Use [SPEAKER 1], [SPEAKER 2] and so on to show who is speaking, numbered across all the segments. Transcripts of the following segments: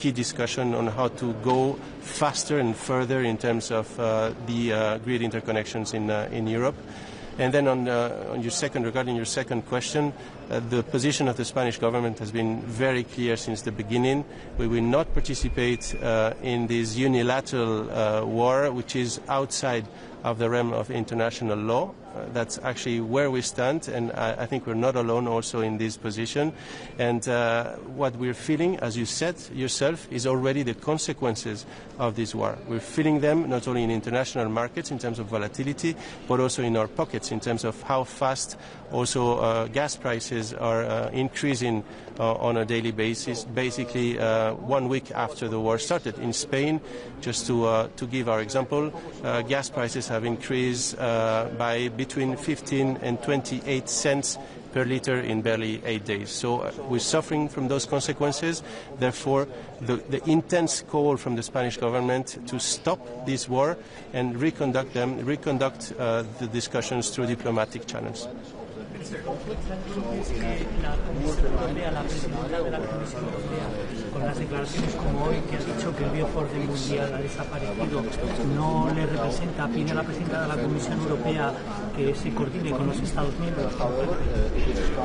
[SPEAKER 1] key discussion on how to go faster and further in terms of the grid interconnections in Europe. And then regarding your second question, the position of the Spanish government has been very clear since the beginning. We will not participate in this unilateral war, which is outside of the realm of international law. That's actually where we stand, and I think we're not alone also in this position. And what we're feeling, as you said yourself, is already the consequences of this war. We're feeling them not only in international markets in terms of volatility, but also in our pockets in terms of how fast also gas prices are increasing on a daily basis, basically 1 week after the war started. In Spain, just to give our example, gas prices have increased by between 15 and 28 cents per liter in barely 8 days. So we're suffering from those consequences. Therefore, the intense call from the Spanish government to stop this war and reconduct the discussions through diplomatic channels.
[SPEAKER 2] Con las declaraciones como hoy, que ha dicho que el orden mundial ha desaparecido, no le representa, pide a la presidenta de la Comisión Europea que se coordine con los Estados miembros.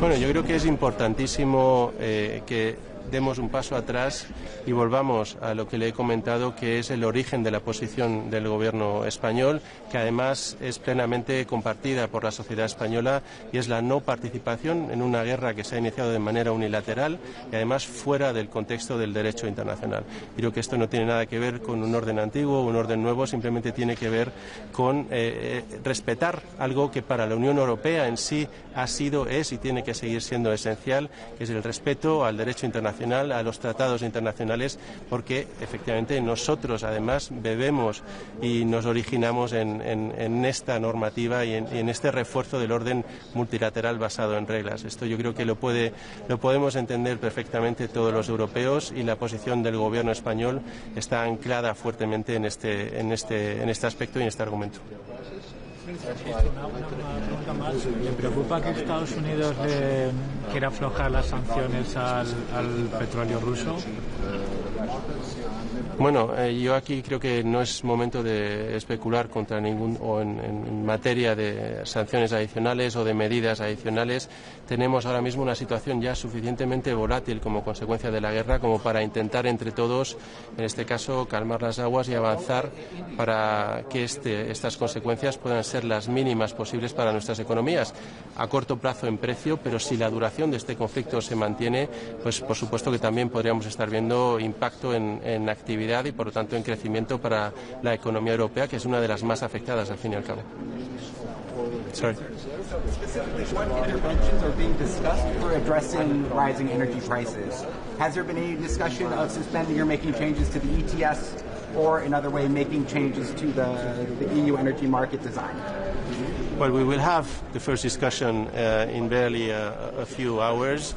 [SPEAKER 1] Bueno, yo creo que es importantísimo que demos un paso atrás y volvamos a lo que le he comentado, que es el origen de la posición del gobierno español, que además es plenamente compartida por la sociedad española, y es la no participación en una guerra que se ha iniciado de manera unilateral y además fuera del contexto del derecho internacional. Creo que esto no tiene nada que ver con un orden antiguo o un orden nuevo, simplemente tiene que ver con respetar algo que para la Unión Europea en sí ha sido, es y tiene que seguir siendo esencial, que es el respeto al derecho internacional, a los tratados internacionales, porque efectivamente nosotros además bebemos y nos originamos en esta normativa y en este refuerzo del orden multilateral basado en reglas. Esto yo creo que lo podemos entender perfectamente todos los europeos, y la posición del gobierno español está anclada fuertemente en este aspecto y en este argumento.
[SPEAKER 2] Una pregunta más. ¿Le preocupa que Estados Unidos quiera aflojar las sanciones al petróleo ruso?
[SPEAKER 1] Bueno, yo aquí creo que no es momento de especular contra en materia de sanciones adicionales o de medidas adicionales. Tenemos ahora mismo una situación ya suficientemente volátil como consecuencia de la guerra como para intentar entre todos, en este caso, calmar las aguas y avanzar para que estas consecuencias puedan ser las mínimas posibles para nuestras economías, a corto plazo en precio, pero si la duración de este conflicto se mantiene, pues por supuesto que también podríamos estar viendo impacto en actividad y por lo tanto en crecimiento para la economía europea, que es una de las más afectadas al fin y al cabo. Sorry.
[SPEAKER 3] Specifically, what interventions are being discussed for addressing rising energy prices? Has there been any discussion of suspending or making changes to the ETS, or another way, making changes to the EU energy market design?
[SPEAKER 1] Well, we will have the first discussion in barely a few hours,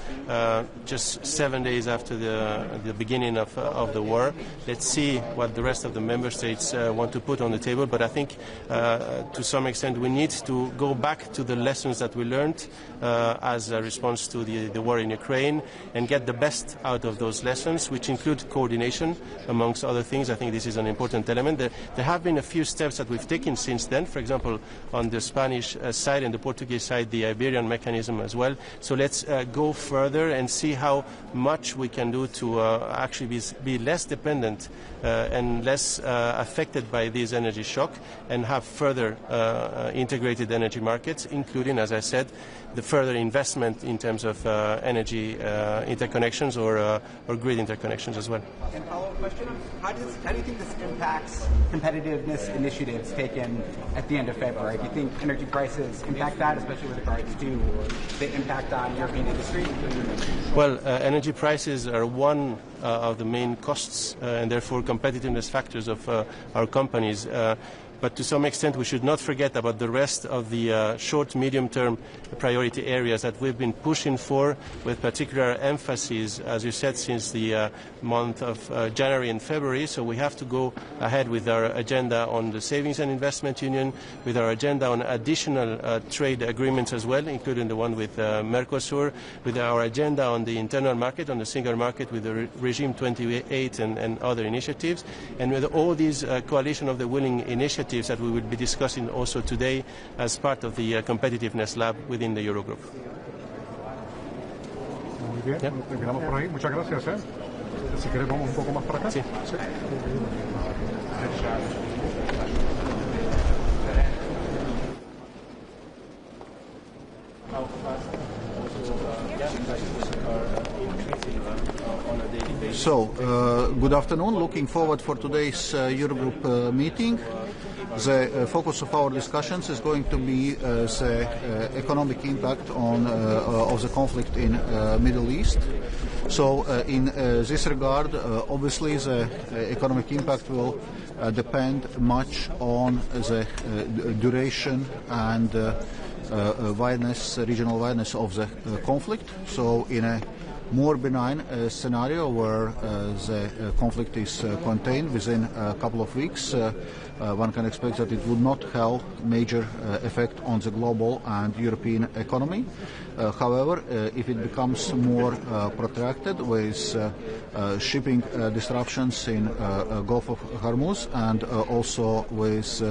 [SPEAKER 1] just 7 days after the beginning of the war. Let's see what the rest of the member states want to put on the table. But I think, to some extent, we need to go back to the lessons that we learned as a response to the war in Ukraine and get the best out of those lessons, which include coordination, amongst other things. I think this is an important element. There have been a few steps that we've taken since then. For example, on the Spanish side and the Portuguese side, the Iberian mechanism as well. So let's go further and see how much we can do to actually be less dependent and less affected by this energy shock, and have further integrated energy markets, including, as I said, the further investment in terms of energy interconnections or grid interconnections as well.
[SPEAKER 3] And follow-up question, how do you think this impacts competitiveness initiatives taken at the end of February? Do you think energy prices impact that, especially with regards to the impact on European industry?
[SPEAKER 1] Well, energy prices are one of the main costs and therefore competitiveness factors of our companies. But to some extent, we should not forget about the rest of the short, medium-term priority areas that we've been pushing for, with particular emphasis, as you said, since the month of January and February. So we have to go ahead with our agenda on the Savings and Investment Union, with our agenda on additional trade agreements as well, including the one with Mercosur, with our agenda on the internal market, on the single market, with the Regime 28 and other initiatives, and with all these coalition of the willing initiatives that we will be discussing also today as part of the competitiveness lab within the Eurogroup.
[SPEAKER 4] Muy bien,
[SPEAKER 1] ¿Ya?
[SPEAKER 4] terminamos por ahí. Muchas gracias. Si querés vamos un poco más para acá.
[SPEAKER 1] Sí.
[SPEAKER 4] Sí.
[SPEAKER 5] So, good afternoon. Looking forward for today's Eurogroup meeting. The focus of our discussions is going to be the economic impact of the conflict in Middle East. So, in this regard, obviously the economic impact will depend much on the duration and regional wideness of the conflict. So, in a more benign scenario where the conflict is contained within a couple of weeks, one can expect that it would not have major effect on the global and European economy. However, if it becomes more protracted with shipping disruptions in Gulf of Hormuz and also with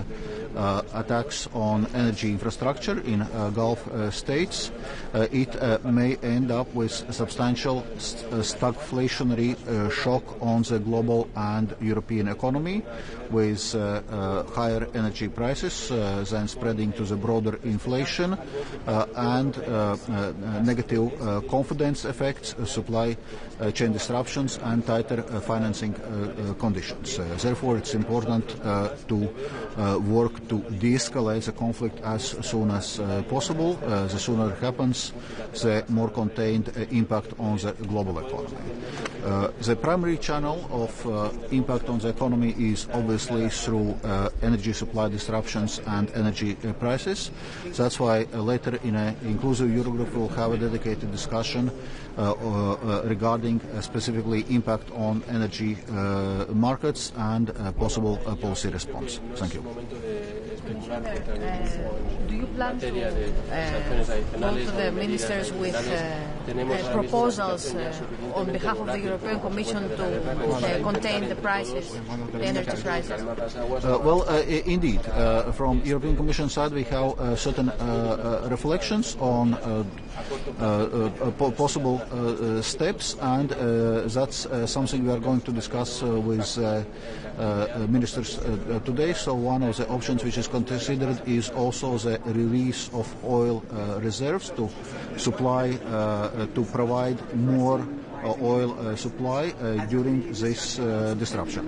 [SPEAKER 5] attacks on energy infrastructure in Gulf states, it may end up with substantial stagflationary shock on the global and European economy, with higher energy prices, then spreading to the broader inflation and negative confidence effects, supply chain disruptions and tighter financing conditions. Therefore, it's important to work to de-escalate the conflict as soon as possible. The sooner it happens, the more contained impact on the global economy. The primary channel of impact on the economy is obviously through energy supply disruptions and energy prices. That's why later in an inclusive Eurogroup we'll have a dedicated discussion regarding specifically impact on energy markets and possible policy response. Thank you.
[SPEAKER 6] Do you plan to go to the ministers with proposals on behalf of the European Commission to contain the prices, the energy prices?
[SPEAKER 5] Indeed. From European Commission side, we have certain reflections on possible steps, and that's something we are going to discuss with ministers today. So one of the options which is considered is also the release of oil reserves to supply, to provide more oil supply during this disruption.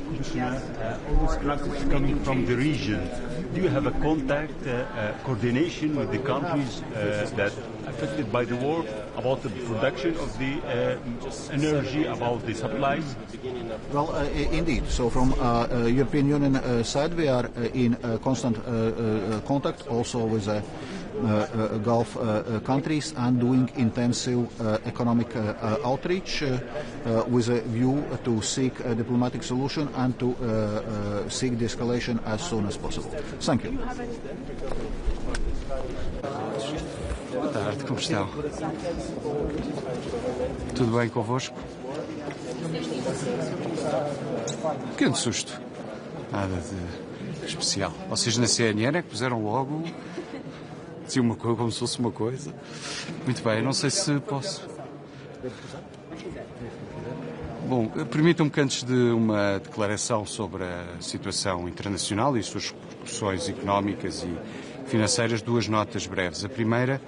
[SPEAKER 7] Commissioner, all this crisis coming from the region. Do you have a contact, coordination with the countries that are affected by the war about the production of the energy, about the supplies?
[SPEAKER 5] Well, indeed. So from European Union side, we are in constant contact also with Gulf countries and doing intensive economic outreach with a view to seek a diplomatic solution and to seek de-escalation as soon as possible. Thank you.
[SPEAKER 8] Boa tarde, como estão? Tudo bem convosco? Pequeno susto. Nada de especial. Vocês na CNN é que puseram logo... Dizia uma coisa como se fosse uma coisa. Muito bem, não sei se posso. Bom, permitam-me que antes de uma declaração sobre a situação internacional e as suas repercussões económicas e financeiras, duas notas breves. A primeira,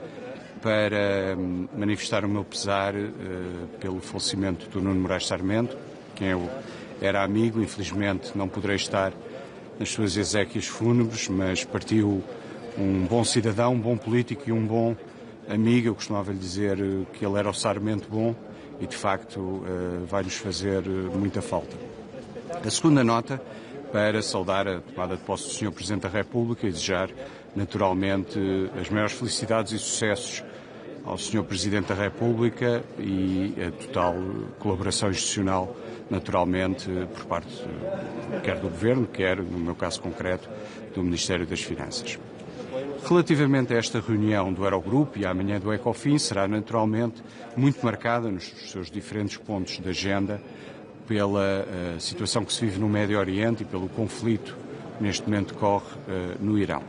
[SPEAKER 8] para manifestar o meu pesar pelo falecimento do Nuno Moraes Sarmento, quem eu era amigo, infelizmente não poderei estar nas suas exéquias fúnebres, mas partiu um bom cidadão, um bom político e um bom amigo. Eu costumava lhe dizer que ele era o Sarmento bom e, de facto, vai-nos fazer muita falta. A segunda nota para saudar a tomada de posse do Sr. Presidente da República e desejar, naturalmente, as maiores felicidades e sucessos ao Sr. Presidente da República e a total colaboração institucional, naturalmente, por parte quer do Governo, quer, no meu caso concreto, do Ministério das Finanças. Relativamente a esta reunião do Eurogrupo e amanhã do Ecofin, será naturalmente muito marcada nos seus diferentes pontos de agenda pela situação que se vive no Médio Oriente e pelo conflito que neste momento decorre no Irão.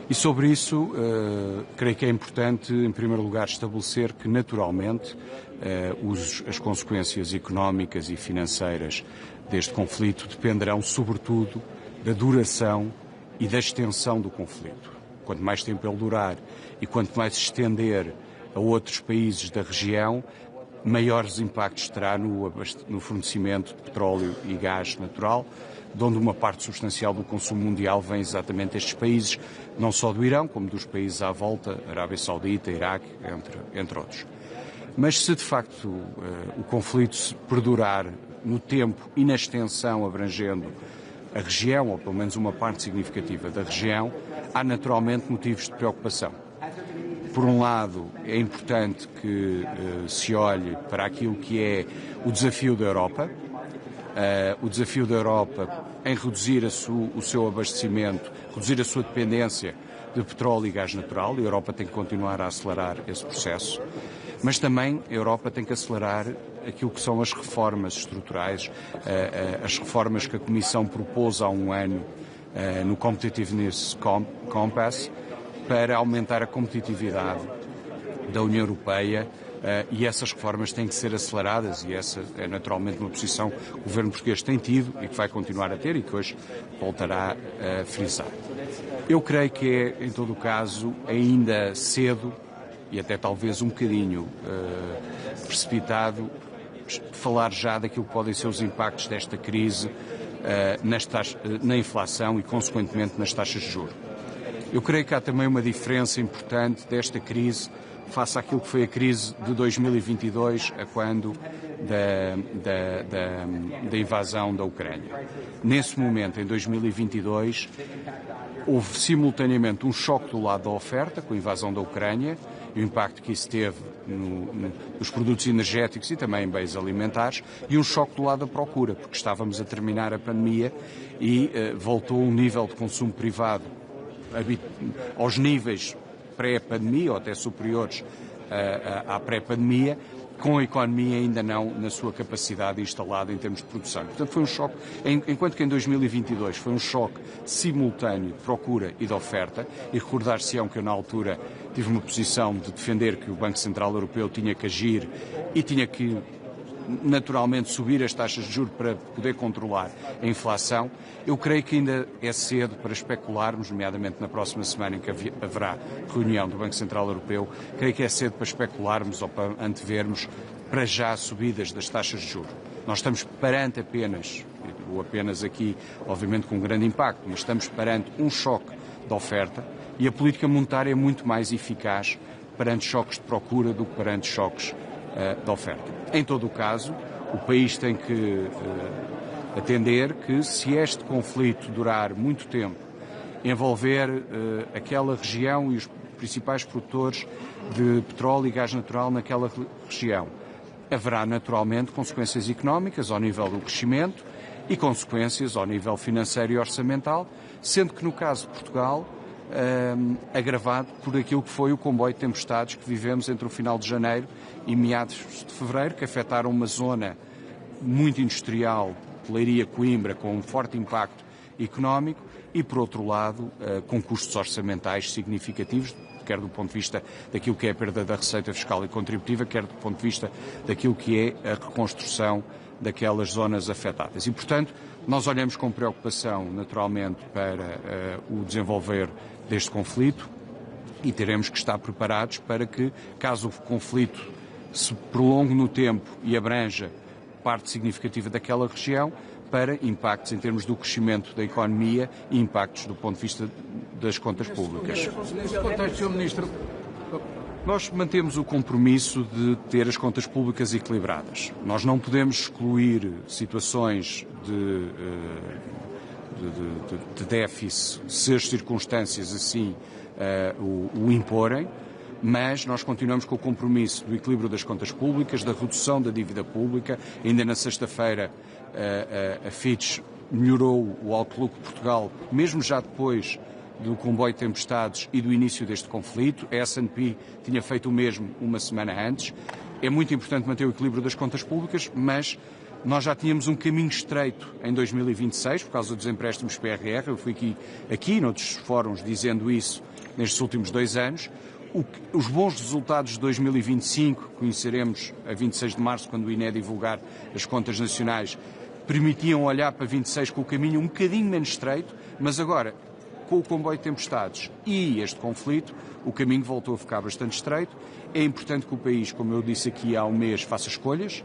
[SPEAKER 8] E sobre isso, creio que é importante, em primeiro lugar, estabelecer que, naturalmente, as consequências económicas e financeiras deste conflito dependerão, sobretudo, da duração e da extensão do conflito. Quanto mais tempo ele durar e quanto mais se estender a outros países da região, maiores impactos terá no fornecimento de petróleo e gás natural, de onde uma parte substancial do consumo mundial vem exatamente destes países, não só do Irão, como dos países à volta, Arábia Saudita, Iraque, entre outros. Mas se de facto o conflito se perdurar no tempo e na extensão abrangendo a região, ou pelo menos uma parte significativa da região, há naturalmente motivos de preocupação. Por um lado, é importante que se olhe para aquilo que é o desafio da Europa, em reduzir o seu abastecimento, reduzir a sua dependência de petróleo e gás natural. A Europa tem que continuar a acelerar esse processo, mas também a Europa tem que acelerar aquilo que são as reformas estruturais, as reformas que a Comissão propôs há um ano no Competitiveness Compass, para aumentar a competitividade da União Europeia, e essas reformas têm que ser aceleradas, e essa é naturalmente uma posição que o Governo português tem tido e que vai continuar a ter e que hoje voltará a frisar. Eu creio que é, em todo o caso, ainda cedo e até talvez um bocadinho precipitado falar já daquilo que podem ser os impactos desta crise na inflação e, consequentemente, nas taxas de juros. Eu creio que há também uma diferença importante desta crise face àquilo que foi a crise de 2022, a quando da invasão da Ucrânia. Nesse momento, em 2022, houve simultaneamente um choque do lado da oferta, com a invasão da Ucrânia, e o impacto que isso teve nos produtos energéticos e também em bens alimentares, e um choque do lado da procura, porque estávamos a terminar a pandemia e voltou um nível de consumo privado aos níveis pré-pandemia ou até superiores à pré-pandemia, com a economia ainda não na sua capacidade instalada em termos de produção. Portanto, foi um choque, enquanto que em 2022 foi um choque simultâneo de procura e de oferta, e recordar-se-ão que eu na altura tive uma posição de defender que o Banco Central Europeu tinha que agir e tinha que naturalmente subir as taxas de juros para poder controlar a inflação. Eu creio que ainda é cedo para especularmos, nomeadamente na próxima semana em que haverá reunião do Banco Central Europeu, creio que é cedo para especularmos ou para antevermos para já subidas das taxas de juros. Nós estamos perante apenas aqui, obviamente com um grande impacto, mas estamos perante um choque de oferta e a política monetária é muito mais eficaz perante choques de procura do que perante choques de oferta. Em todo o caso, o país tem que atender que, se este conflito durar muito tempo, envolver aquela região e os principais produtores de petróleo e gás natural naquela região, haverá naturalmente consequências económicas ao nível do crescimento e consequências ao nível financeiro e orçamental, sendo que no caso de Portugal, agravado por aquilo que foi o comboio de tempestades que vivemos entre o final de janeiro e meados de fevereiro, que afetaram uma zona muito industrial, Leiria, Coimbra, com um forte impacto económico e, por outro lado, com custos orçamentais significativos, quer do ponto de vista daquilo que é a perda da receita fiscal e contributiva, quer do ponto de vista daquilo que é a reconstrução daquelas zonas afetadas. E, portanto, nós olhamos com preocupação, naturalmente, para o desenvolver deste conflito e teremos que estar preparados para que, caso o conflito se prolongue no tempo e abranja parte significativa daquela região, para impactos em termos do crescimento da economia e impactos do ponto de vista das contas públicas.
[SPEAKER 4] Neste contexto, Sr. Ministro,
[SPEAKER 8] nós mantemos o compromisso de ter as contas públicas equilibradas. Nós não podemos excluir situações de déficit, se as circunstâncias assim o imporem, mas nós continuamos com o compromisso do equilíbrio das contas públicas, da redução da dívida pública. Ainda na sexta-feira a Fitch melhorou o outlook de Portugal, mesmo já depois do comboio de tempestades e do início deste conflito. A S&P tinha feito o mesmo uma semana antes. É muito importante manter o equilíbrio das contas públicas, mas nós já tínhamos um caminho estreito em 2026 por causa dos empréstimos PRR. Eu fui aqui noutros fóruns dizendo isso nestes últimos 2 anos. Os bons resultados de 2025, que conheceremos a 26 de março, quando o INE divulgar as contas nacionais, permitiam olhar para 26 com o caminho um bocadinho menos estreito, mas agora, com o comboio de tempestades e este conflito, o caminho voltou a ficar bastante estreito. É importante que o país, como eu disse aqui há um mês, faça escolhas,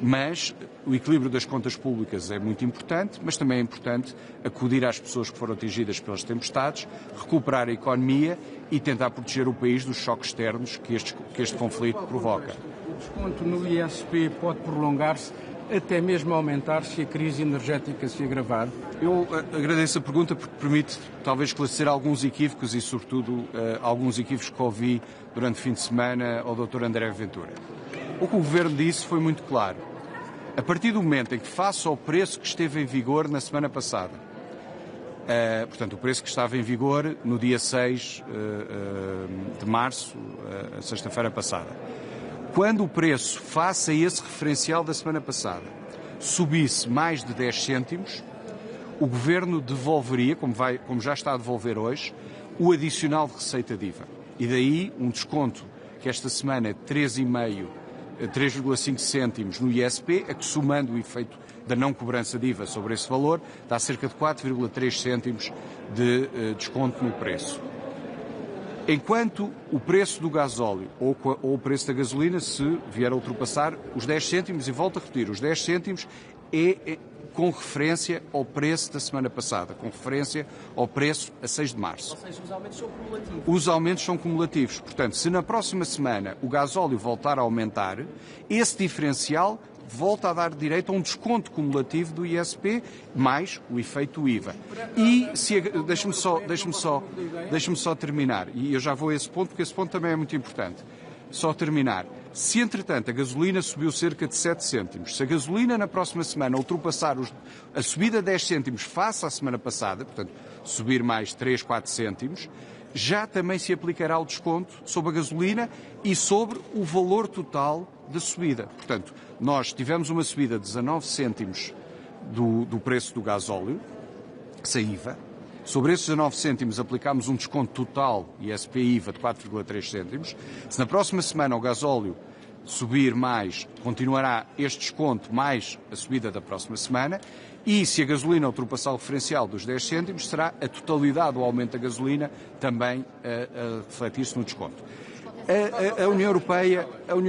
[SPEAKER 8] mas o equilíbrio das contas públicas é muito importante, mas também é importante acudir às pessoas que foram atingidas pelas tempestades, recuperar a economia e tentar proteger o país dos choques externos que este conflito provoca.
[SPEAKER 9] O desconto no ISP pode prolongar-se, até mesmo aumentar se a crise energética se agravar?
[SPEAKER 8] Eu agradeço a pergunta porque permite talvez esclarecer alguns equívocos e, sobretudo, alguns equívocos que ouvi durante o fim de semana ao Dr. André Ventura. O que o Governo disse foi muito claro. A partir do momento em que, face ao preço que esteve em vigor na semana passada, portanto, o preço que estava em vigor no dia 6 de março, sexta-feira passada, quando o preço, face a esse referencial da semana passada, subisse mais de 10 cêntimos, o Governo devolveria, como já está a devolver hoje, o adicional de receita de IVA. E daí um desconto que esta semana é 3,5 cêntimos no ISP, a que, somando o efeito da não cobrança de IVA sobre esse valor, dá cerca de 4,3 cêntimos de desconto no preço. Enquanto o preço do gasóleo ou o preço da gasolina, se vier a ultrapassar os 10 cêntimos, e volto a repetir, os 10 cêntimos é com referência ao preço da semana passada, com referência ao preço a 6 de março.
[SPEAKER 2] Ou seja, os aumentos são cumulativos.
[SPEAKER 8] Os aumentos são cumulativos. Portanto, se na próxima semana o gasóleo voltar a aumentar, esse diferencial volta a dar direito a um desconto cumulativo do ISP, mais o efeito IVA. E deixe-me só terminar, e eu já vou a esse ponto, porque esse ponto também é muito importante. Só terminar. Se, entretanto, a gasolina subiu cerca de 7 cêntimos, se a gasolina na próxima semana ultrapassar a subida de 10 cêntimos face à semana passada, portanto, subir mais 3, 4 cêntimos, já também se aplicará o desconto sobre a gasolina e sobre o valor total da subida. Portanto, nós tivemos uma subida de 19 cêntimos do preço do gasóleo, sem IVA. Sobre esses 19 cêntimos aplicámos um desconto total ISP-IVA de 4,3 cêntimos. Se na próxima semana o gasóleo subir mais, continuará este desconto mais a subida da próxima semana. E se a gasolina ultrapassar o referencial dos 10 cêntimos, será a totalidade do aumento da gasolina também a refletir-se no desconto. A União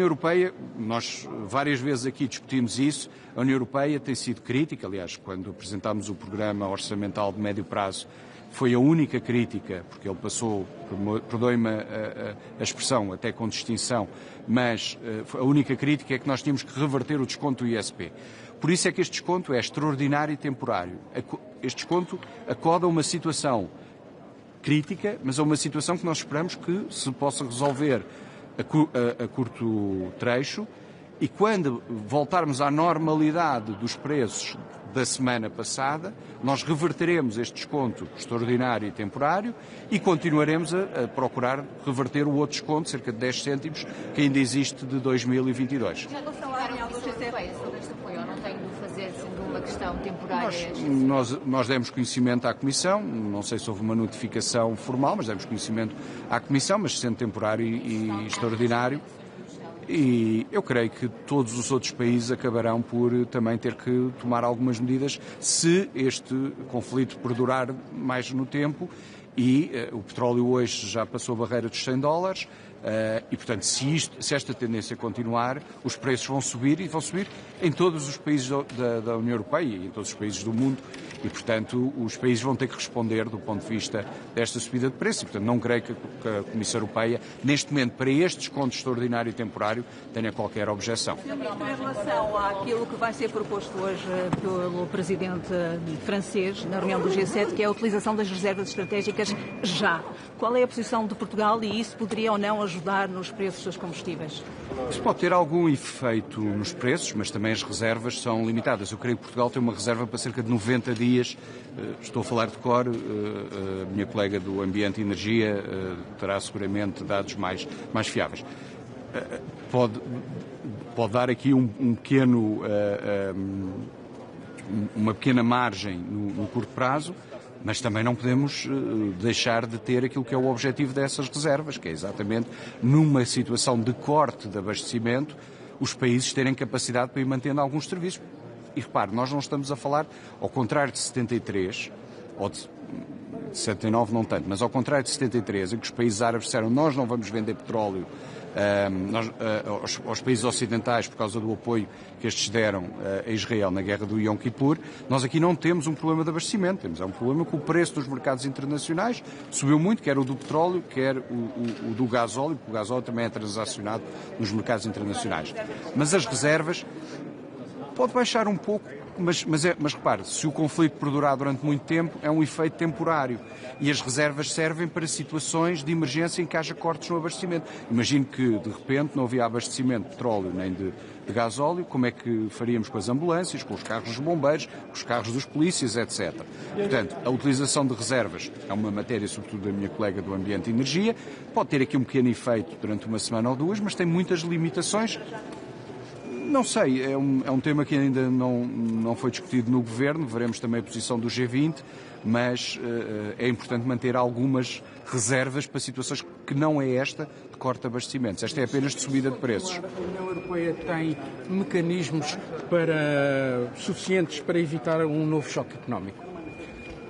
[SPEAKER 8] Europeia, nós várias vezes aqui discutimos isso, a União Europeia tem sido crítica, aliás, quando apresentámos o programa orçamental de médio prazo, foi a única crítica, porque ele passou, perdoe-me a expressão, até com distinção, mas a única crítica é que nós tínhamos que reverter o desconto do ISP. Por isso é que este desconto é extraordinário e temporário. Este desconto acoda a uma situação crítica, mas é uma situação que nós esperamos que se possa resolver a curto trecho, e quando voltarmos à normalidade dos preços da semana passada, nós reverteremos este desconto extraordinário e temporário e continuaremos a procurar reverter o outro desconto, cerca de 10 cêntimos, que ainda existe de 2022.
[SPEAKER 6] Já consideraram que isso é sobre este apoio, ou não tem de fazer sendo uma questão temporária?
[SPEAKER 8] Nós demos conhecimento à Comissão, não sei se houve uma notificação formal, mas demos conhecimento à Comissão, mas sendo temporário e extraordinário. E eu creio que todos os outros países acabarão por também ter que tomar algumas medidas se este conflito perdurar mais no tempo. E o petróleo hoje já passou a barreira dos $100, E, portanto, se esta tendência continuar, os preços vão subir e vão subir em todos os países da União Europeia e em todos os países do mundo e, portanto, os países vão ter que responder do ponto de vista desta subida de preços. E, portanto, não creio que a Comissão Europeia, neste momento, para este desconto extraordinário e temporário, tenha qualquer objeção.
[SPEAKER 10] Em relação àquilo que vai ser proposto hoje pelo presidente francês na reunião do G7, que é a utilização das reservas estratégicas já. Qual é a posição de Portugal e isso poderia ou não ajudar nos preços dos combustíveis?
[SPEAKER 8] Isso pode ter algum efeito nos preços, mas também as reservas são limitadas. Eu creio que Portugal tem uma reserva para cerca de 90 dias. Estou a falar de cor, a minha colega do Ambiente e Energia terá seguramente dados mais fiáveis. Pode dar aqui uma pequena margem no curto prazo, mas também não podemos deixar de ter aquilo que é o objetivo dessas reservas, que é exatamente numa situação de corte de abastecimento, os países terem capacidade para ir mantendo alguns serviços. E repare, nós não estamos a falar, ao contrário de 73, ou de 79 não tanto, mas ao contrário de 73, em que os países árabes disseram nós não vamos vender petróleo aos países ocidentais por causa do apoio que estes deram a Israel na guerra do Yom Kippur, nós aqui não temos um problema de abastecimento, temos um problema com o preço dos mercados internacionais, subiu muito, quer o do petróleo, quer o do gasóleo, porque o gasóleo também é transacionado nos mercados internacionais. Mas as reservas pode baixar um pouco, mas repare, se o conflito perdurar durante muito tempo, é um efeito temporário. E as reservas servem para situações de emergência em que haja cortes no abastecimento. Imagino que, de repente, não havia abastecimento de petróleo nem de gasóleo, como é que faríamos com as ambulâncias, com os carros dos bombeiros, com os carros dos polícias, etc. Portanto, a utilização de reservas é uma matéria, sobretudo da minha colega do Ambiente e Energia, pode ter aqui um pequeno efeito durante uma semana ou duas, mas tem muitas limitações. Não sei, é um tema que ainda não foi discutido no Governo, veremos também a posição do G20, mas é importante manter algumas reservas para situações que não é esta de corte de abastecimentos. Esta é apenas de subida de preços.
[SPEAKER 9] A União Europeia tem mecanismos suficientes para evitar um novo choque económico?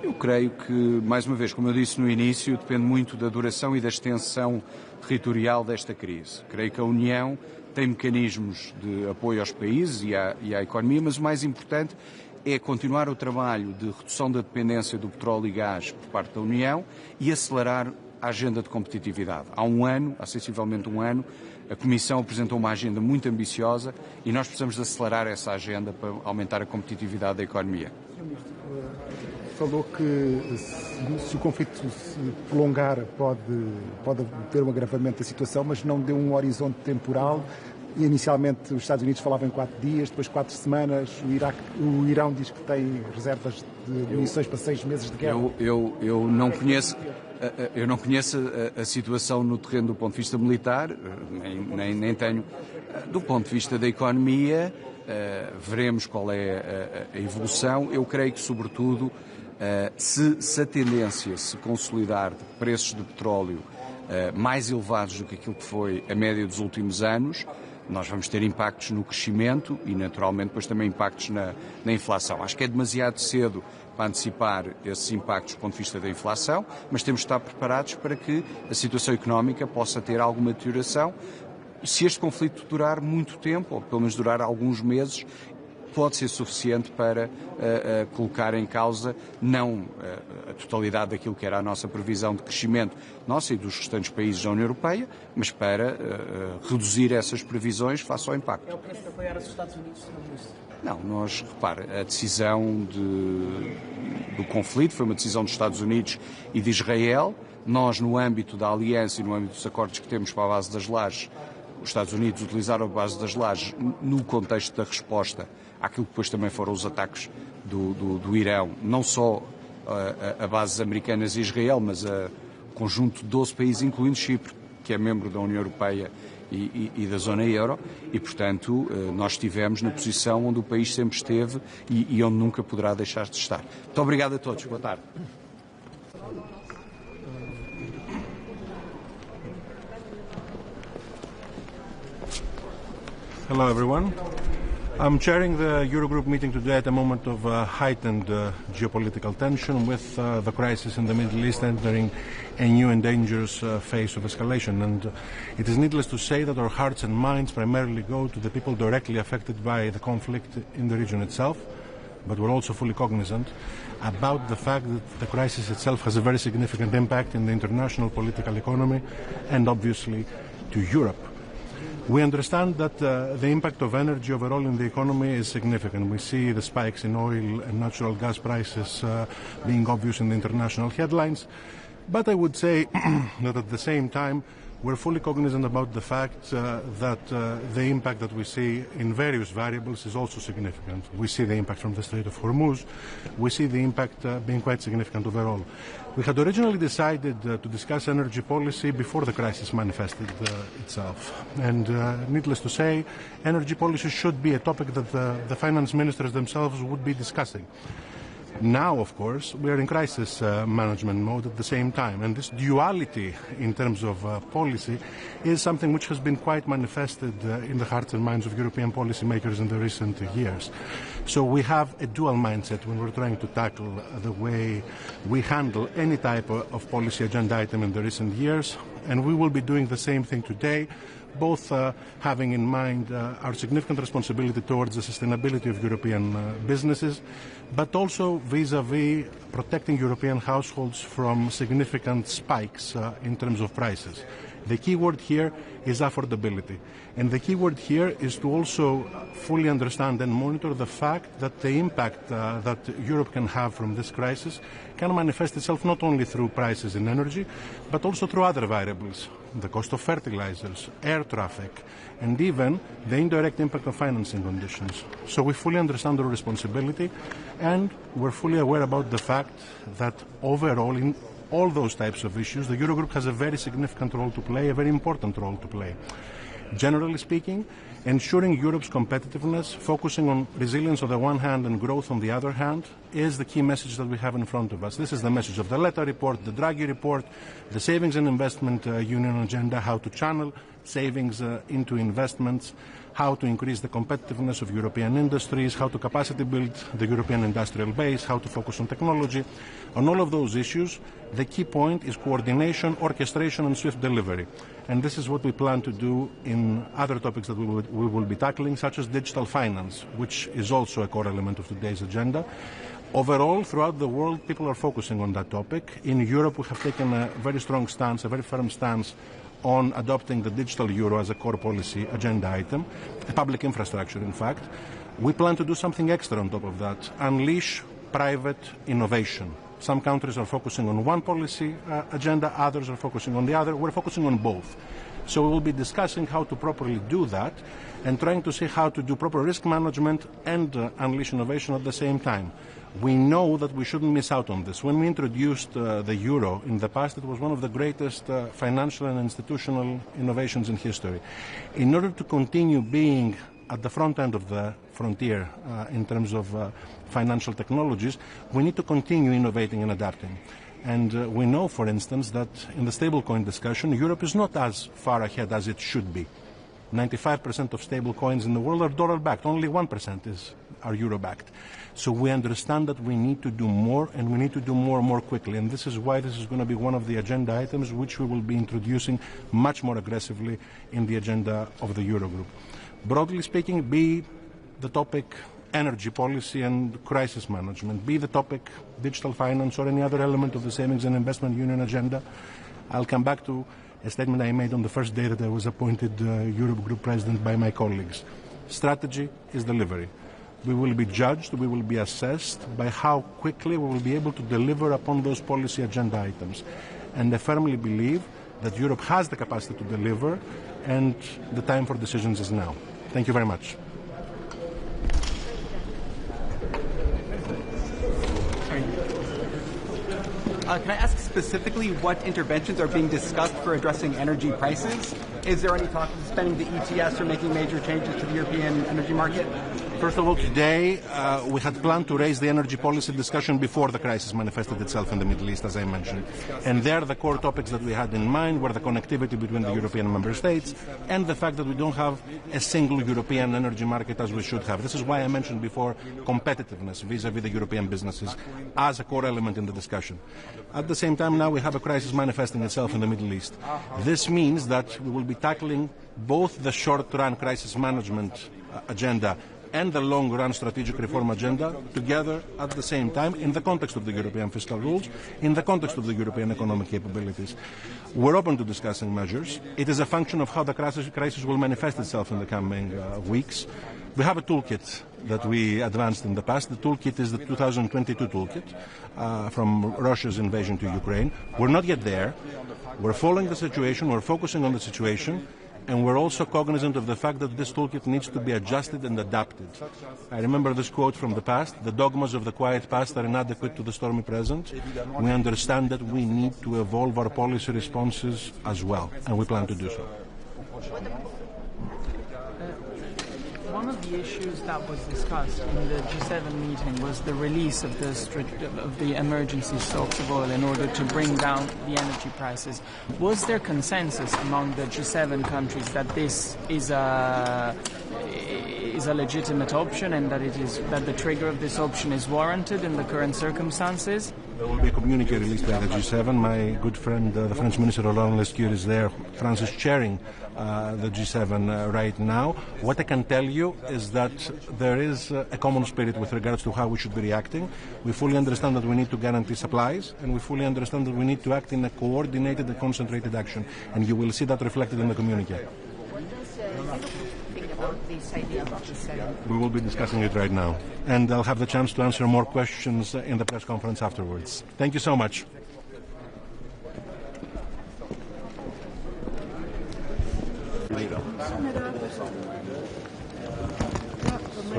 [SPEAKER 8] Eu creio que, mais uma vez, como eu disse no início, depende muito da duração e da extensão territorial desta crise. Creio que a União tem mecanismos de apoio aos países e à economia, mas o mais importante é continuar o trabalho de redução da dependência do petróleo e gás por parte da União e acelerar a agenda de competitividade. Há sensivelmente um ano, a Comissão apresentou uma agenda muito ambiciosa e nós precisamos de acelerar essa agenda para aumentar a competitividade da economia.
[SPEAKER 4] Falou que se o conflito se prolongar pode haver um agravamento da situação, mas não deu um horizonte temporal. Inicialmente os Estados Unidos falavam em 4 dias, depois 4 semanas. O Irão diz que tem reservas de munições para 6 meses de guerra.
[SPEAKER 8] Eu não conheço a situação no terreno do ponto de vista militar, nem tenho. Do ponto de vista da economia, veremos qual é a evolução. Eu creio que, sobretudo, se a tendência se consolidar de preços de petróleo mais elevados do que aquilo que foi a média dos últimos anos, nós vamos ter impactos no crescimento e, naturalmente, depois também impactos na inflação. Acho que é demasiado cedo para antecipar esses impactos do ponto de vista da inflação, mas temos de estar preparados para que a situação económica possa ter alguma deterioração. Se este conflito durar muito tempo, ou pelo menos durar alguns meses, pode ser suficiente para colocar em causa não a totalidade daquilo que era a nossa previsão de crescimento nossa e dos restantes países da União Europeia, mas para reduzir essas previsões face ao impacto.
[SPEAKER 2] É o preço de apoiar os Estados Unidos, Sr. Ministro?
[SPEAKER 8] Não, repare, a decisão do conflito foi uma decisão dos Estados Unidos e de Israel. Nós, no âmbito da aliança e no âmbito dos acordos que temos para a base das lajes, os Estados Unidos utilizaram a base das lajes no contexto da resposta àquilo que depois também foram os ataques do Irão, não só a bases americanas e Israel, mas a conjunto de 12 países, incluindo Chipre, que é membro da União Europeia e da zona euro, e, portanto, nós estivemos na posição onde o país sempre esteve e onde nunca poderá deixar de estar. Muito obrigado a todos. Boa tarde.
[SPEAKER 11] Hello, everyone. I'm chairing the Eurogroup meeting today at a moment of heightened geopolitical tension with the crisis in the Middle East entering a new and dangerous phase of escalation. And it is needless to say that our hearts and minds primarily go to the people directly affected by the conflict in the region itself. But we're also fully cognizant about the fact that the crisis itself has a very significant impact in the international political economy and obviously to Europe. We understand that the impact of energy overall in the economy is significant. We see the spikes in oil and natural gas prices being obvious in the international headlines. But I would say that at the same time, we're fully cognizant about the fact that the impact that we see in various variables is also significant. We see the impact from the Strait of Hormuz. We see the impact being quite significant overall. We had originally decided to discuss energy policy before the crisis manifested itself. And needless to say, energy policy should be a topic that the finance ministers themselves would be discussing. Now, of course, we are in crisis management mode at the same time, and this duality in terms of policy is something which has been quite manifested in the hearts and minds of European policymakers in the recent years. So we have a dual mindset when we're trying to tackle the way we handle any type of policy agenda item in the recent years, and we will be doing the same thing today, both having in mind our significant responsibility towards the sustainability of European businesses, but also vis-à-vis protecting European households from significant spikes in terms of prices. The key word here is affordability. And the key word here is to also fully understand and monitor the fact that the impact that Europe can have from this crisis can manifest itself not only through prices in energy, but also through other variables, the cost of fertilizers, air traffic, and even the indirect impact of financing conditions. So we fully understand our responsibility, and we're fully aware about the fact that overall in all those types of issues, the Eurogroup has a very significant role to play, a very important role to play. Generally speaking, ensuring Europe's competitiveness, focusing on resilience on the one hand and growth on the other hand, is the key message that we have in front of us. This is the message of the Letta report, the Draghi report, the Savings and Investment Union agenda, how to channel savings into investments, how to increase the competitiveness of European industries, how to capacity build the European industrial base, how to focus on technology. On all of those issues, the key point is coordination, orchestration, and swift delivery. And this is what we plan to do in other topics that we will be tackling, such as digital finance, which is also a core element of today's agenda. Overall, throughout the world, people are focusing on that topic. In Europe, we have taken a very strong stance, a very firm stance on adopting the digital euro as a core policy agenda item, a public infrastructure, in fact. We plan to do something extra on top of that, unleash private innovation. Some countries are focusing on one policy agenda, others are focusing on the other. We're focusing on both. So we will be discussing how to properly do that and trying to see how to do proper risk management and unleash innovation at the same time. We know that we shouldn't miss out on this. When we introduced the euro in the past, it was one of the greatest financial and institutional innovations in history. In order to continue being at the front end of the frontier in terms of financial technologies, we need to continue innovating and adapting. And we know, for instance, that in the stablecoin discussion, Europe is not as far ahead as it should be. 95% of stablecoins in the world are dollar-backed. Only 1% are euro-backed. So we understand that we need to do more, and we need to do more quickly. And this is why this is going to be one of the agenda items which we will be introducing much more aggressively in the agenda of the Eurogroup. Broadly speaking, be the topic energy policy and crisis management, be the topic digital finance or any other element of the Savings and Investment Union agenda. I'll come back to a statement I made on the first day that I was appointed Eurogroup President by my colleagues. Strategy is delivery. We will be judged, we will be assessed by how quickly we will be able to deliver upon those policy agenda items. And I firmly believe that Europe has the capacity to deliver, and the time for decisions is now. Thank you very much.
[SPEAKER 3] Can I ask specifically what interventions are being discussed for addressing energy prices? Is there any talk of suspending the ETS or making major changes to the European energy market?
[SPEAKER 11] First of all, today we had planned to raise the energy policy discussion before the crisis manifested itself in the Middle East, as I mentioned. And there the core topics that we had in mind were the connectivity between the European member states and the fact that we don't have a single European energy market as we should have. This is why I mentioned before competitiveness vis-à-vis the European businesses as a core element in the discussion. At the same time, now we have a crisis manifesting itself in the Middle East. This means that we will be tackling both the short-run crisis management agenda and the long-run strategic reform agenda together at the same time in the context of the European fiscal rules, in the context of the European economic capabilities. We're open to discussing measures. It is a function of how the crisis will manifest itself in the coming weeks. We have a toolkit that we advanced in the past. The toolkit is the 2022 toolkit from Russia's invasion to Ukraine. We're not yet there. We're following the situation. We're focusing on the situation. And we're also cognizant of the fact that this toolkit needs to be adjusted and adapted. I remember this quote from the past: the dogmas of the quiet past are inadequate to the stormy present. We understand that we need to evolve our policy responses as well, and we plan to do so.
[SPEAKER 12] One of the issues that was discussed in the G7 meeting was the release of the emergency stocks of oil in order to bring down the energy prices. Was there consensus among the G7 countries that this is a legitimate option and that the trigger of this option is warranted in the current circumstances?
[SPEAKER 11] There will be a communique released by the G7. My good friend, the French Minister Roland Lescure, is there. France is chairing the G7 right now. What I can tell you is that there is a common spirit with regards to how we should be reacting. We fully understand that we need to guarantee supplies, and we fully understand that we need to act in a coordinated and concentrated action. And you will see that reflected in the communique. We will be discussing it right now, and I'll have the chance to answer more questions in the press conference afterwards. Thank you so much.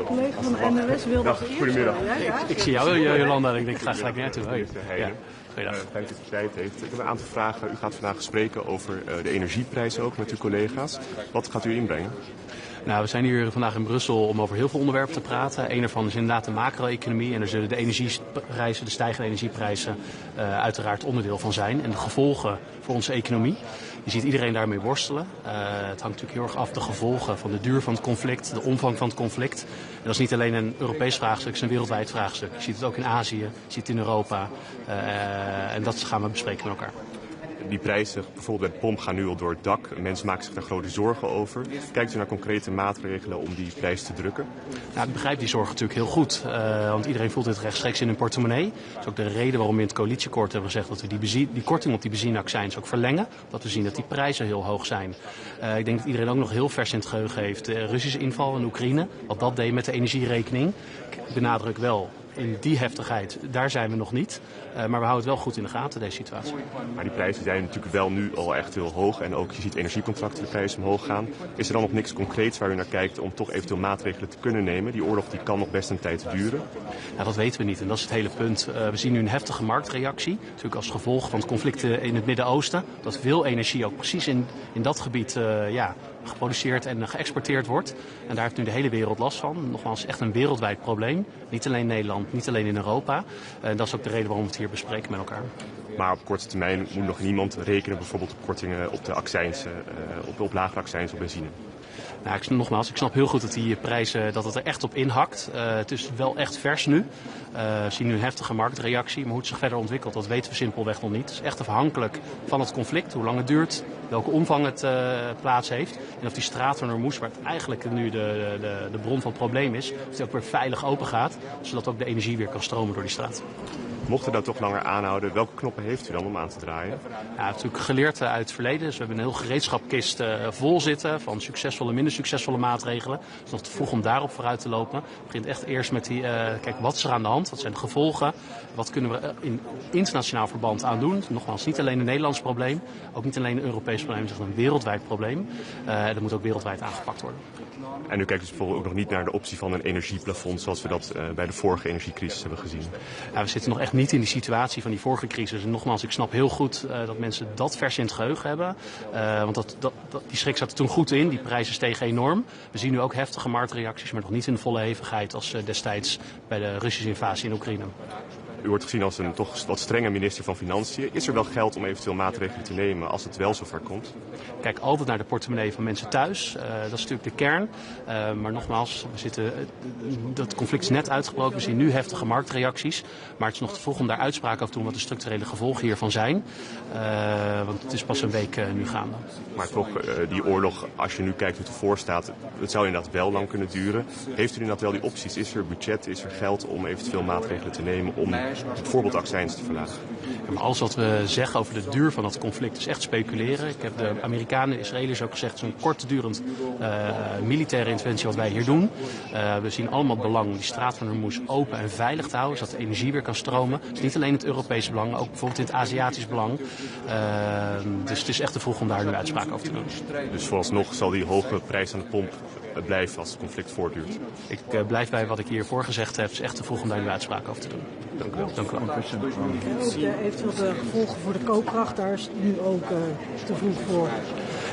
[SPEAKER 13] Collega van de NOS wil dat eerst.
[SPEAKER 14] Goedemiddag.
[SPEAKER 13] Ik zie jou,
[SPEAKER 14] Jolanda, en ik denk ik ga gelijk naartoe. Hoi. Ja. Fijn dat u tijd heeft. Ik heb een aantal vragen. U gaat vandaag spreken over de energieprijzen ook met uw collega's. Wat gaat u inbrengen?
[SPEAKER 15] Nou, we zijn hier vandaag in Brussel om over heel veel onderwerpen te praten. Eén daarvan is inderdaad de macro-economie. En daar zullen de energieprijzen, de stijgende energieprijzen, uiteraard onderdeel van zijn. En de gevolgen voor onze economie. Je ziet iedereen daarmee worstelen. Het hangt natuurlijk heel erg af de gevolgen van de duur van het conflict, de omvang van het conflict. En dat is niet alleen een Europees vraagstuk, het is een wereldwijd vraagstuk. Je ziet het ook in Azië, je ziet het in Europa. En dat gaan we bespreken met elkaar.
[SPEAKER 14] Die prijzen, bijvoorbeeld bij de pomp, gaan nu al door het dak. Mensen maken zich daar grote zorgen over. Kijkt u naar concrete maatregelen om die prijs te drukken?
[SPEAKER 15] Nou, ik begrijp die zorgen natuurlijk heel goed. Want iedereen voelt het rechtstreeks in hun portemonnee. Dat is ook de reden waarom we in het coalitieakkoord hebben gezegd dat we die korting op die benzineaccijns ook verlengen. Dat we zien dat die prijzen heel hoog zijn. Ik denk dat iedereen ook nog heel vers in het geheugen heeft de Russische inval in Oekraïne. Wat dat deed met de energierekening. Ik benadruk wel, in die heftigheid, daar zijn we nog niet. Maar we houden het wel goed in de gaten, deze situatie.
[SPEAKER 14] Maar die prijzen zijn natuurlijk wel nu al echt heel hoog. En ook, je ziet energiecontracten, de prijzen omhoog gaan. Is er dan nog niks concreets waar u naar kijkt om toch eventueel maatregelen te kunnen nemen? Die oorlog die kan nog best een tijd duren.
[SPEAKER 15] Nou, dat weten we niet. En dat is het hele punt. We zien nu een heftige marktreactie. Natuurlijk als gevolg van het conflict in het Midden-Oosten. Dat veel energie ook precies in dat gebied geproduceerd en geëxporteerd wordt. En daar heeft nu de hele wereld last van. Nogmaals, echt een wereldwijd probleem. Niet alleen Nederland, niet alleen in Europa. En dat is ook de reden waarom we het hier bespreken met elkaar.
[SPEAKER 14] Maar op korte termijn moet nog niemand rekenen bijvoorbeeld op kortingen op de accijns, op lagere accijns op benzine.
[SPEAKER 15] Nou, ik snap heel goed dat die prijzen dat het er echt op inhakt. Het is wel echt vers nu. We zien nu een heftige marktreactie. Maar hoe het zich verder ontwikkelt, dat weten we simpelweg nog niet. Het is echt afhankelijk van het conflict, hoe lang het duurt, welke omvang het plaats heeft. En of die straat van Hormuz, waar het eigenlijk nu de bron van het probleem is, of die ook weer veilig open gaat, zodat ook de energie weer kan stromen door die straat.
[SPEAKER 14] Mocht u dat toch langer aanhouden, welke knoppen heeft u dan om aan te draaien?
[SPEAKER 15] Ja, natuurlijk geleerd uit het verleden. Dus we hebben een heel gereedschapkist vol zitten van succesvolle en minder succesvolle maatregelen. Het is nog te vroeg om daarop vooruit te lopen. Het begint echt eerst met kijk, wat is er aan de hand? Wat zijn de gevolgen? Wat kunnen we in internationaal verband aan doen? Nogmaals, niet alleen een Nederlands probleem, ook niet alleen een Europees probleem, het is een wereldwijd probleem. Dat moet ook wereldwijd aangepakt worden.
[SPEAKER 14] En u kijkt dus bijvoorbeeld ook nog niet naar de optie van een energieplafond zoals we dat bij de vorige energiecrisis hebben gezien?
[SPEAKER 15] Ja, we zitten nog echt niet in die situatie van die vorige crisis. En nogmaals, ik snap heel goed dat mensen dat vers in het geheugen hebben. Want die schrik zat er toen goed in. Die prijzen stegen enorm. We zien nu ook heftige marktreacties, maar nog niet in de volle hevigheid als destijds bij de Russische invasie in Oekraïne.
[SPEAKER 14] U wordt gezien als een toch wat strenge minister van Financiën. Is er wel geld om eventueel maatregelen te nemen als het wel zover komt?
[SPEAKER 15] Kijk altijd naar de portemonnee van mensen thuis. Dat is natuurlijk de kern. Maar nogmaals, dat conflict is net uitgebroken. We zien nu heftige marktreacties. Maar het is nog te vroeg om daar uitspraken over te doen wat de structurele gevolgen hiervan zijn. Want het is pas een week nu gaande.
[SPEAKER 14] Maar toch, die oorlog, als je nu kijkt hoe het ervoor staat, het zou inderdaad wel lang kunnen duren. Heeft u inderdaad wel die opties? Is er budget, is er geld om eventueel maatregelen te nemen om bijvoorbeeld accijns te verlagen?
[SPEAKER 15] Ja, maar alles wat we zeggen over de duur van dat conflict is echt speculeren. Ik heb de Amerikanen en Israëliërs ook gezegd, het is een kortdurend militaire interventie wat wij hier doen. We zien allemaal het belang om die straat van Hormuz open en veilig te houden, zodat de energie weer kan stromen. Het is niet alleen het Europese belang, ook bijvoorbeeld in het Aziatisch belang. Dus het is echt te vroeg om daar nu uitspraken over te doen.
[SPEAKER 14] Dus vooralsnog zal die hoge prijs aan de pomp blijven als het conflict voortduurt?
[SPEAKER 15] Ik blijf bij wat ik hiervoor gezegd heb. Het is echt te vroeg om daar nu uitspraken over te doen.
[SPEAKER 14] Dank u wel.
[SPEAKER 15] Dank u wel.
[SPEAKER 13] Eventueel de gevolgen voor de koopkracht, daar is het nu ook te vroeg voor.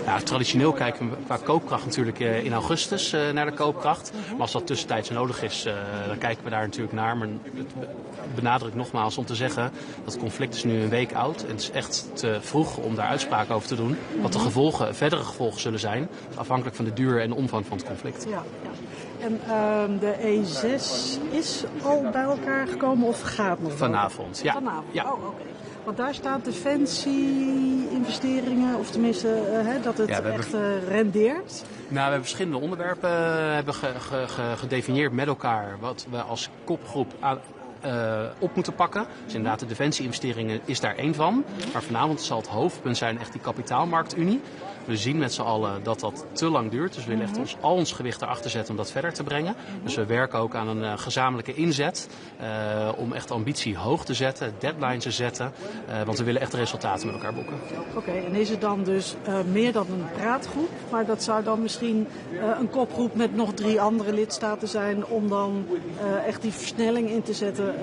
[SPEAKER 15] Ja, traditioneel kijken we qua koopkracht natuurlijk in augustus naar de koopkracht. Maar als dat tussentijds nodig is, dan kijken we daar natuurlijk naar. Maar het benadrukt nogmaals om te zeggen dat het conflict is nu een week oud. En het is echt te vroeg om daar uitspraken over te doen. Wat de gevolgen, verdere gevolgen zullen zijn, afhankelijk van de duur en de omvang van het conflict. Ja.
[SPEAKER 13] En de E6 is al bij elkaar gekomen of gaat nog?
[SPEAKER 15] Vanavond, ja.
[SPEAKER 13] Vanavond,
[SPEAKER 15] ja.
[SPEAKER 13] Oh, oké. Want daar staat defensie-investeringen, of tenminste dat het echt rendeert.
[SPEAKER 15] Nou, we hebben verschillende onderwerpen gedefinieerd met elkaar wat we als kopgroep op moeten pakken. Dus inderdaad, de defensie-investeringen is daar één van. Maar vanavond zal het hoofdpunt zijn echt die kapitaalmarktunie. We zien met z'n allen dat dat te lang duurt. Dus we willen echt al ons gewicht erachter zetten om dat verder te brengen. Dus we werken ook aan een gezamenlijke inzet om echt ambitie hoog te zetten, deadlines te zetten. Want we willen echt resultaten met elkaar boeken.
[SPEAKER 13] Oké, en is het dan dus meer dan een praatgroep? Maar dat zou dan misschien een kopgroep met nog 3 andere lidstaten zijn om dan echt die versnelling in te zetten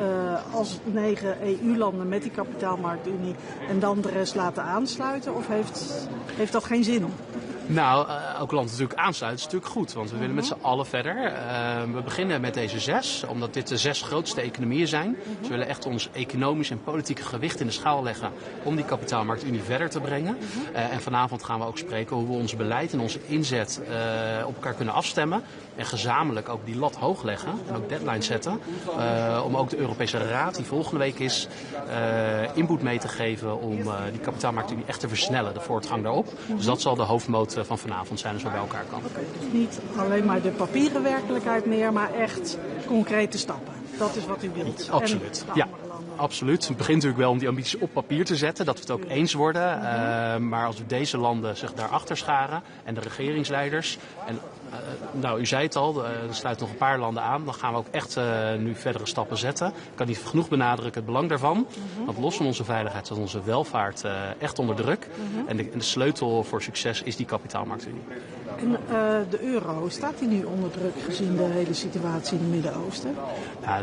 [SPEAKER 13] als 9 EU-landen met die kapitaalmarktunie en dan de rest laten aansluiten? Of heeft dat geen zin?
[SPEAKER 15] Nou, elk land natuurlijk aansluiten is natuurlijk goed, want we willen met z'n allen verder. We beginnen met deze 6, omdat dit de 6 grootste economieën zijn. Dus we willen echt ons economisch en politieke gewicht in de schaal leggen om die kapitaalmarktunie verder te brengen. En vanavond gaan we ook spreken hoe we ons beleid en onze inzet op elkaar kunnen afstemmen. En gezamenlijk ook die lat hoog leggen en ook deadlines zetten. Om ook de Europese Raad, die volgende week is, input mee te geven om die kapitaalmarktunie echt te versnellen, de voortgang daarop. Dus dat zal de hoofdmoot van vanavond zijn als we bij elkaar komen.
[SPEAKER 13] Okay, dus niet alleen maar de papieren werkelijkheid meer, maar echt concrete stappen. Dat is wat u wilt.
[SPEAKER 15] Absoluut, ja. Absoluut. Het begint natuurlijk wel om die ambities op papier te zetten, dat we het ook eens worden. Maar als we deze landen zich daarachter scharen en de regeringsleiders. En nou, u zei het al, er sluiten nog een paar landen aan. Dan gaan we ook echt nu verdere stappen zetten. Ik kan niet genoeg benadrukken het belang daarvan. Want los van onze veiligheid staat onze welvaart echt onder druk. En de sleutel voor succes is die kapitaalmarktunie.
[SPEAKER 13] En de euro, staat die nu onder druk gezien de hele situatie in het Midden-Oosten?
[SPEAKER 15] Ja,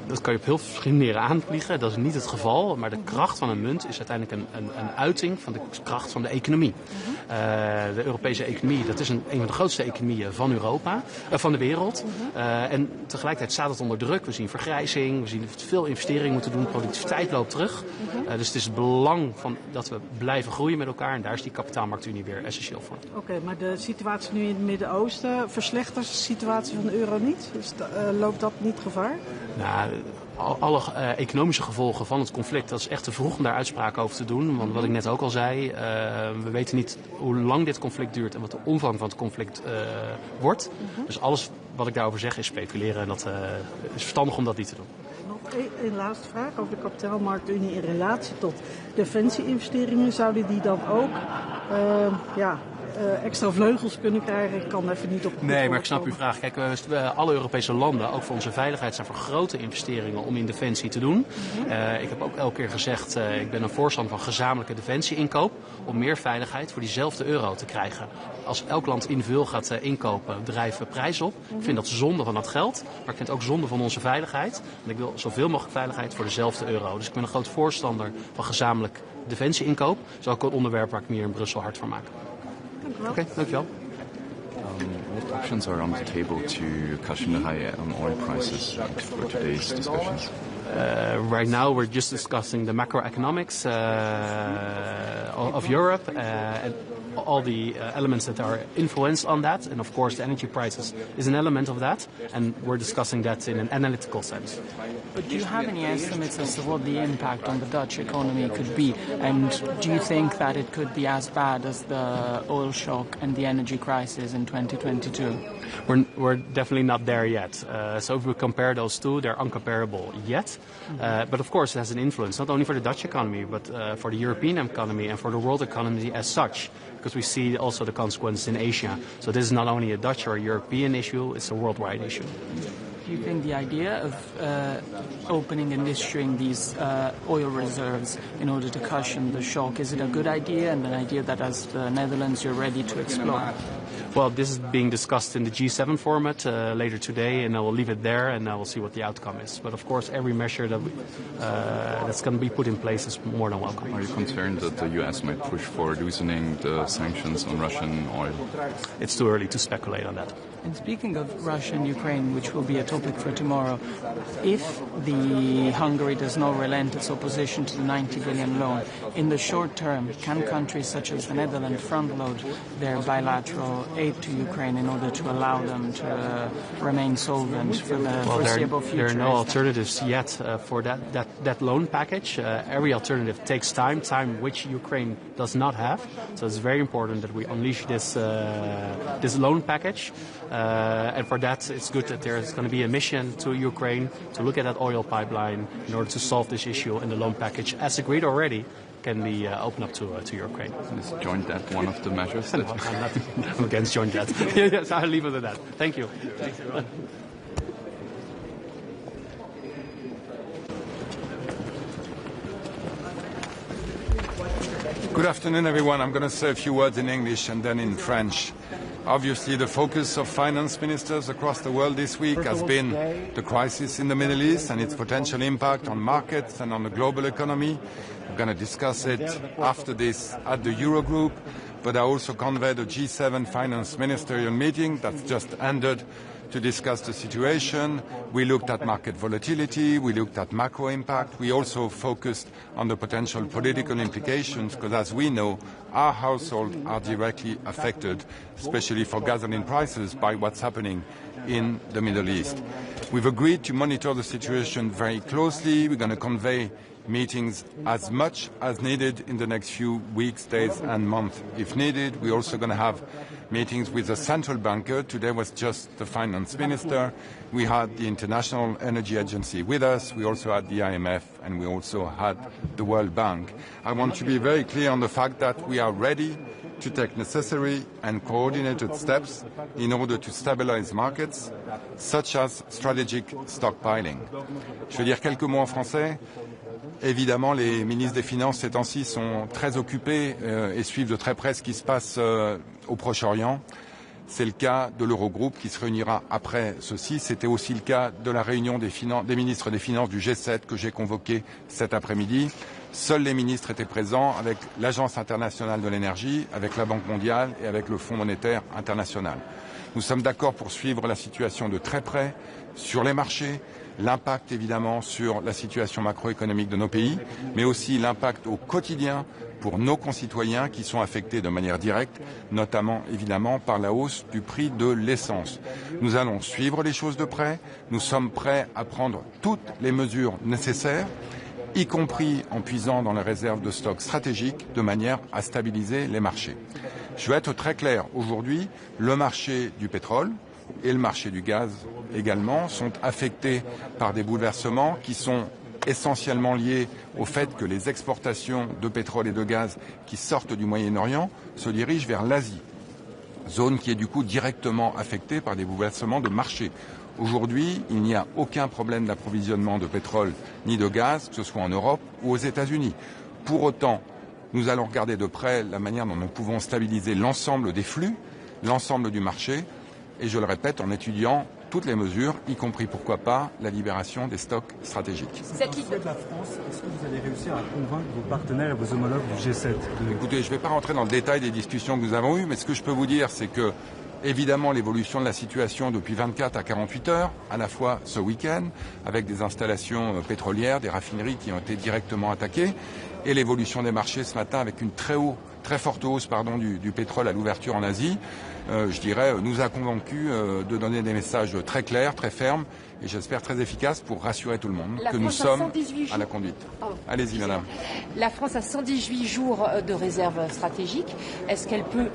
[SPEAKER 15] dat kan je op heel verschillende manieren aanvliegen. Dat is niet het geval. Maar de kracht van een munt is uiteindelijk een uiting van de kracht van de economie. De Europese economie, dat is een van de grootste economieën van Europa, van de wereld. En tegelijkertijd staat het onder druk. We zien vergrijzing, we zien dat we veel investeringen moeten doen. Productiviteit loopt terug. Dus het is het belang van dat we blijven groeien met elkaar. En daar is die kapitaalmarktunie weer essentieel voor.
[SPEAKER 13] Oké, maar de situatie nu in het Midden-Oosten, verslechtert de situatie van de euro niet? Dus loopt dat niet gevaar?
[SPEAKER 15] Nou, alle economische gevolgen van het conflict, dat is echt te vroeg om daar uitspraken over te doen. Want wat ik net ook al zei, we weten niet hoe lang dit conflict duurt en wat de omvang van het conflict wordt. Dus alles wat ik daarover zeg is speculeren en dat is verstandig om dat niet te doen.
[SPEAKER 13] Nog één laatste vraag over de kapitaalmarktunie in relatie tot defensie-investeringen. Zouden die dan ook extra vleugels kunnen krijgen. Ik kan even niet op.
[SPEAKER 15] Nee, maar ik snap uw vraag. Kijk, alle Europese landen, ook voor onze veiligheid, zijn voor grote investeringen om in defensie te doen. Ik heb ook elke keer gezegd, ik ben een voorstander van gezamenlijke defensieinkoop om meer veiligheid voor diezelfde euro te krijgen. Als elk land individueel gaat inkopen, drijven prijzen op. Ik vind dat zonde van dat geld, maar ik vind het ook zonde van onze veiligheid. En ik wil zoveel mogelijk veiligheid voor dezelfde euro. Dus ik ben een groot voorstander van gezamenlijk defensieinkoop. Dat is ook een onderwerp waar ik me hier in Brussel hard voor maak. Oké, dankjewel.
[SPEAKER 16] What options are on the table to cushion the high oil prices for today's discussions?
[SPEAKER 15] Right now we're just discussing the macroeconomics of Europe and all the elements that are influenced on that. And of course the energy prices is an element of that. And we're discussing that in an analytical sense.
[SPEAKER 12] But do you have any estimates as to what the impact on the Dutch economy could be? And do you think that it could be as bad as the oil shock and the energy crisis in 2022?
[SPEAKER 15] We're definitely not there yet. So if we compare those two, they're uncomparable yet. But of course it has an influence, not only for the Dutch economy, but for the European economy and for the world economy as such. Because we see also the consequences in Asia. So this is not only a Dutch or a European issue, it's a worldwide issue.
[SPEAKER 12] Do you think the idea of opening and issuing these oil reserves in order to cushion the shock, is it a good idea and an idea that as the Netherlands you're ready to explore?
[SPEAKER 15] Well, this is being discussed in the G7 format later today, and I will leave it there, and I will see what the outcome is. But of course, every measure that that's going to be put in place is more than welcome.
[SPEAKER 16] Are you concerned that the U.S. might push for loosening the sanctions on Russian oil?
[SPEAKER 15] It's too early to speculate on that.
[SPEAKER 12] And speaking of Russia and Ukraine, which will be a topic for tomorrow, if the Hungary does not relent its opposition to the 90 billion loan, in the short term, can countries such as the Netherlands front-load their bilateral aid to Ukraine in order to allow them to remain solvent for the foreseeable future?
[SPEAKER 15] There are no alternatives yet for that loan package. Every alternative takes time which Ukraine does not have. So it's very important that we unleash this loan package. And for that, it's good that there's going to be a mission to Ukraine to look at that oil pipeline in order to solve this issue, and the loan package, as agreed already, can be opened up to Ukraine.
[SPEAKER 16] Is joint debt one of the measures?
[SPEAKER 15] No, I'm against joint debt. Yes, I'll leave it at that. Thank you. Thanks, everyone.
[SPEAKER 17] Good afternoon, everyone. I'm going to say a few words in English and then in French. Obviously, the focus of finance ministers across the world this week has been the crisis in the Middle East and its potential impact on markets and on the global economy. We're going to discuss it after this at the Eurogroup, but I also convened a G7 finance ministerial meeting that's just ended to discuss the situation. We looked at market volatility, we looked at macro impact, we also focused on the potential political implications, because as we know, our households are directly affected, especially for gasoline prices, by what's happening in the Middle East. We've agreed to monitor the situation very closely. We're going to convey meetings as much as needed in the next few weeks, days and months if needed. We're also going to have meetings with the central banker. Today was just the finance minister. We had the International Energy Agency with us. We also had the IMF, and we also had the World Bank. I want to be very clear on the fact that we are ready to take necessary and coordinated steps in order to stabilize markets, such as strategic stockpiling. Je vais dire quelques mots en français. Évidemment, les ministres des Finances ces temps-ci sont très occupés et suivent de très près ce qui se passe au Proche-Orient. C'est le cas de l'Eurogroupe qui se réunira après ceci. C'était aussi le cas de la réunion des ministres des Finances du G7 que j'ai convoqué cet après-midi. Seuls les ministres étaient présents avec l'Agence internationale de l'énergie, avec la Banque mondiale et avec le Fonds monétaire international. Nous sommes d'accord pour suivre la situation de très près sur les marchés, l'impact évidemment sur la situation macroéconomique de nos pays, mais aussi l'impact au quotidien pour nos concitoyens qui sont affectés de manière directe, notamment évidemment par la hausse du prix de l'essence. Nous allons suivre les choses de près, nous sommes prêts à prendre toutes les mesures nécessaires, y compris en puisant dans les réserves de stock stratégiques, de manière à stabiliser les marchés. Je vais être très clair, aujourd'hui, le marché du pétrole et le marché du gaz également sont affectés par des bouleversements qui sont essentiellement liés au fait que les exportations de pétrole et de gaz qui sortent du Moyen-Orient se dirigent vers l'Asie. zone qui est du coup directement affectée par des bouleversements de marché. Aujourd'hui, il n'y a aucun problème d'approvisionnement de pétrole ni de gaz, que ce soit en Europe ou aux États-Unis. Pour autant, nous allons regarder de près la manière dont nous pouvons stabiliser l'ensemble des flux, l'ensemble du marché, et je le répète, en étudiant toutes les mesures, y compris, pourquoi pas, la libération des stocks stratégiques.
[SPEAKER 18] Cette ligne de la France, est-ce que vous allez réussir à convaincre vos partenaires et vos homologues du G7
[SPEAKER 17] Écoutez, je ne vais pas rentrer dans le détail des discussions que nous avons eues, mais ce que je peux vous dire, c'est que, évidemment, l'évolution de la situation depuis 24 à 48 heures, à la fois ce week-end, avec des installations pétrolières, des raffineries qui ont été directement attaquées, et l'évolution des marchés ce matin avec une très forte hausse du pétrole à l'ouverture en Asie, je dirais, nous a convaincus de donner des messages très clairs, très fermes et j'espère très efficaces pour rassurer tout le monde que nous sommes à la conduite. Allez-y, madame.
[SPEAKER 19] La France a 118 jours de réserve stratégique. Est-ce qu'elle peut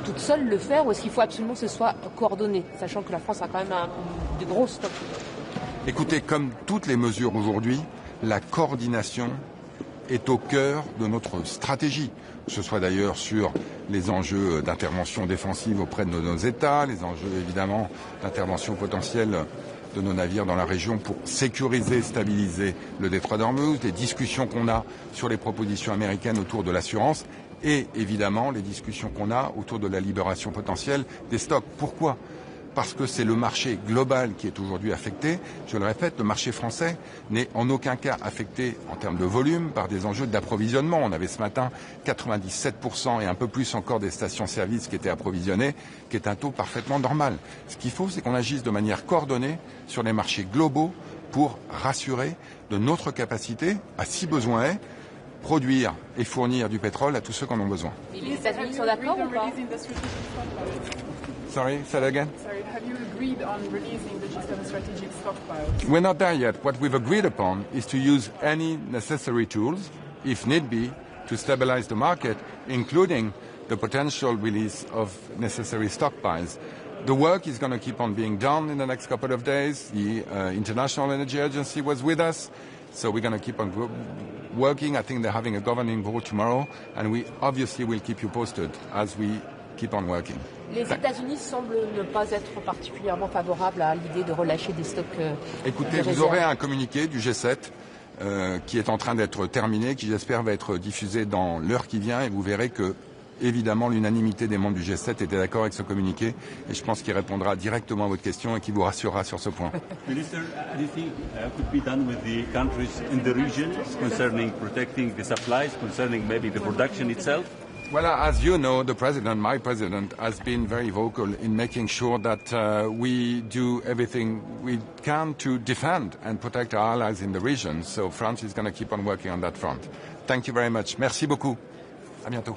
[SPEAKER 19] toute seule le faire ou est-ce qu'il faut absolument que ce soit coordonné, sachant que la France a quand même de gros stocks?
[SPEAKER 17] Écoutez, comme toutes les mesures aujourd'hui, la coordination est au cœur de notre stratégie, que ce soit d'ailleurs sur les enjeux d'intervention défensive auprès de nos États, les enjeux évidemment d'intervention potentielle de nos navires dans la région pour sécuriser, stabiliser le détroit d'Ormuz, les discussions qu'on a sur les propositions américaines autour de l'assurance et évidemment les discussions qu'on a autour de la libération potentielle des stocks. Pourquoi ? Parce que c'est le marché global qui est aujourd'hui affecté. Je le répète, le marché français n'est en aucun cas affecté en termes de volume par des enjeux d'approvisionnement. On avait ce matin 97% et un peu plus encore des stations-service qui étaient approvisionnées, qui est un taux parfaitement normal. Ce qu'il faut, c'est qu'on agisse de manière coordonnée sur les marchés globaux pour rassurer de notre capacité, à si besoin est, produire et fournir du pétrole à tous ceux qui en ont besoin.
[SPEAKER 19] Et les États-Unis sont d'accord ou pas?
[SPEAKER 17] Sorry, say that again?
[SPEAKER 12] Sorry, have you agreed on releasing the G7 strategic stockpiles?
[SPEAKER 17] We're not there yet. What we've agreed upon is to use any necessary tools, if need be, to stabilize the market, including the potential release of necessary stockpiles. The work is going to keep on being done in the next couple of days. The International Energy Agency was with us, so we're going to keep on working. I think they're having a governing board tomorrow, and we obviously will keep you posted as we keep on working.
[SPEAKER 19] Les États-Unis semblent ne pas être particulièrement favorables à l'idée de relâcher des stocks.
[SPEAKER 17] Écoutez, vous aurez un communiqué du G7 qui est en train d'être terminé, qui j'espère va être diffusé dans l'heure qui vient, et vous verrez que, évidemment, l'unanimité des membres du G7 était d'accord avec ce communiqué, et je pense qu'il répondra directement à votre question et qu'il vous rassurera sur ce point.
[SPEAKER 7] Minister, anything could be done with the countries in the region concerning protecting the supplies, concerning maybe the production itself?
[SPEAKER 17] Well, as you know, the president, my president, has been very vocal in making sure that we do everything we can to defend and protect our allies in the region. So France is going to keep on working on that front. Thank you very much. Merci beaucoup. À bientôt.